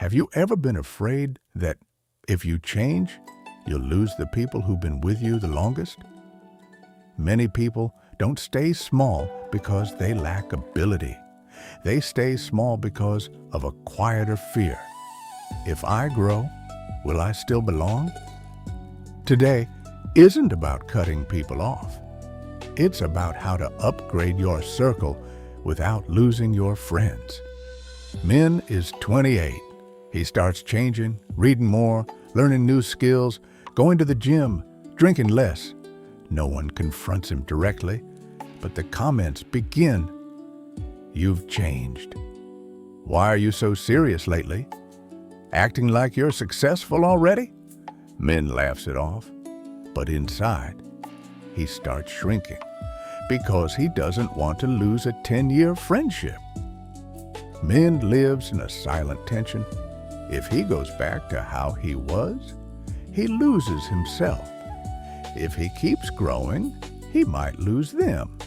Have you ever been afraid that if you change, you'll lose the people who've been with you the longest? Many people don't stay small because they lack ability. They stay small because of a quieter fear. If I grow, will I still belong? Today isn't about cutting people off. It's about how to upgrade your circle without losing your friends. Min is 28. He starts changing, reading more, learning new skills, going to the gym, drinking less. No one confronts him directly, but the comments begin. You've changed. Why are you so serious lately? Acting like you're successful already? Min laughs it off, but inside, he starts shrinking because he doesn't want to lose a 10-year friendship. Min lives in a silent tension. If he goes back to how he was, he loses himself. If he keeps growing, he might lose them.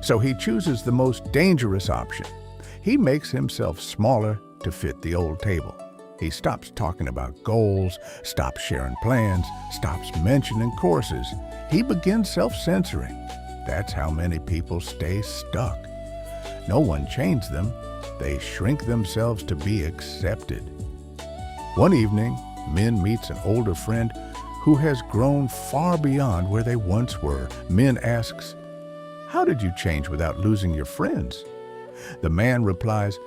So he chooses the most dangerous option. He makes himself smaller to fit the old table. He stops talking about goals, stops sharing plans, stops mentioning courses. He begins self-censoring. That's how many people stay stuck. No one chains them. They shrink themselves to be accepted. One evening, Min meets an older friend who has grown far beyond where they once were. Min asks, "How did you change without losing your friends?" The man replies,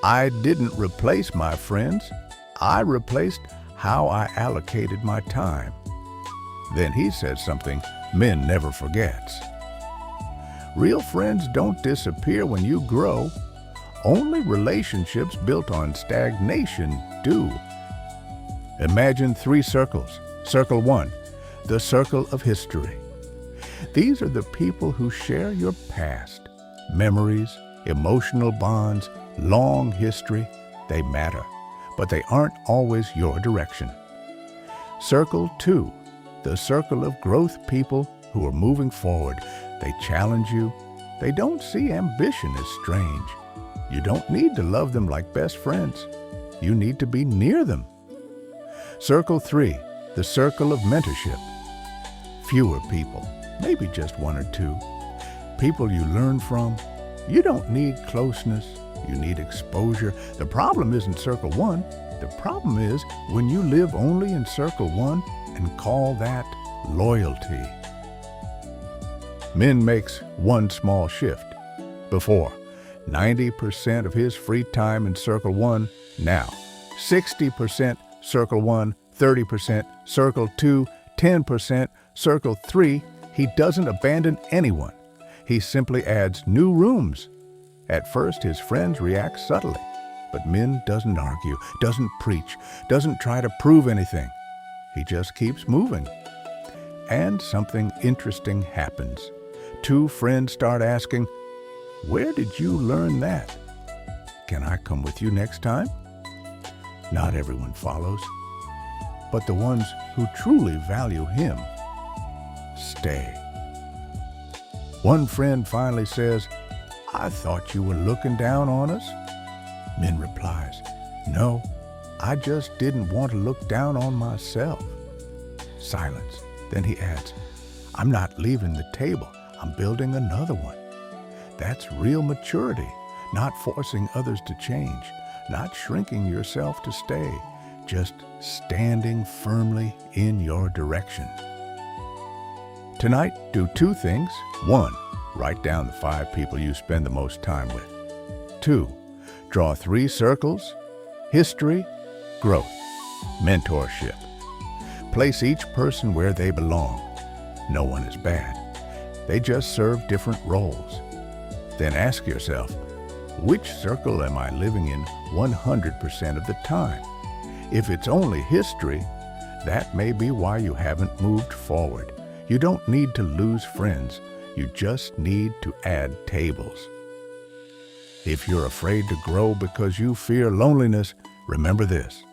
"I didn't replace my friends. I replaced how I allocated my time." Then he says something Min never forgets. Real friends don't disappear when you grow. Only relationships built on stagnation do. Imagine 3 circles. Circle 1, the circle of history. These are the people who share your past, memories, emotional bonds, long history. They matter, but they aren't always your direction. Circle 2, the circle of growth people who are moving forward. They challenge you. They don't see ambition as strange. You don't need to love them like best friends. You need to be near them. Circle 3, the circle of mentorship. Fewer people, maybe just 1 or 2. People you learn from. You don't need closeness, you need exposure. The problem isn't circle 1. The problem is when you live only in circle 1 and call that loyalty. Min makes one small shift. Before, 90% of his free time in circle 1, now 60% circle 1, 30% circle 2, 10% circle 3. He doesn't abandon anyone. He simply adds new rooms. At first, his friends react subtly, but Min doesn't argue, doesn't preach, doesn't try to prove anything. He just keeps moving. And something interesting happens. 2 friends start asking, "Where did you learn that? Can I come with you next time?" Not everyone follows, but the ones who truly value him stay. One friend finally says, "I thought you were looking down on us." Min replies, "No, I just didn't want to look down on myself." Silence. Then he adds, "I'm not leaving the table. I'm building another one." That's real maturity, not forcing others to change, not shrinking yourself to stay, just standing firmly in your direction. Tonight, do 2 things. 1, write down the 5 people you spend the most time with. 2, draw 3 circles: history, growth, mentorship. Place each person where they belong. No one is bad. They just serve different roles. Then ask yourself, which circle am I living in 100% of the time? If it's only history, that may be why you haven't moved forward. You don't need to lose friends. You just need to add tables. If you're afraid to grow because you fear loneliness, remember this.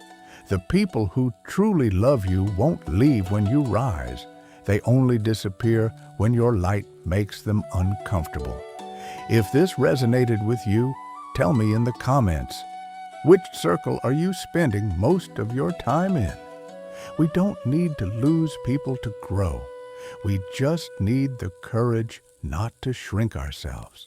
The people who truly love you won't leave when you rise. They only disappear when your light makes them uncomfortable. If this resonated with you, tell me in the comments. Which circle are you spending most of your time in? We don't need to lose people to grow. We just need the courage not to shrink ourselves.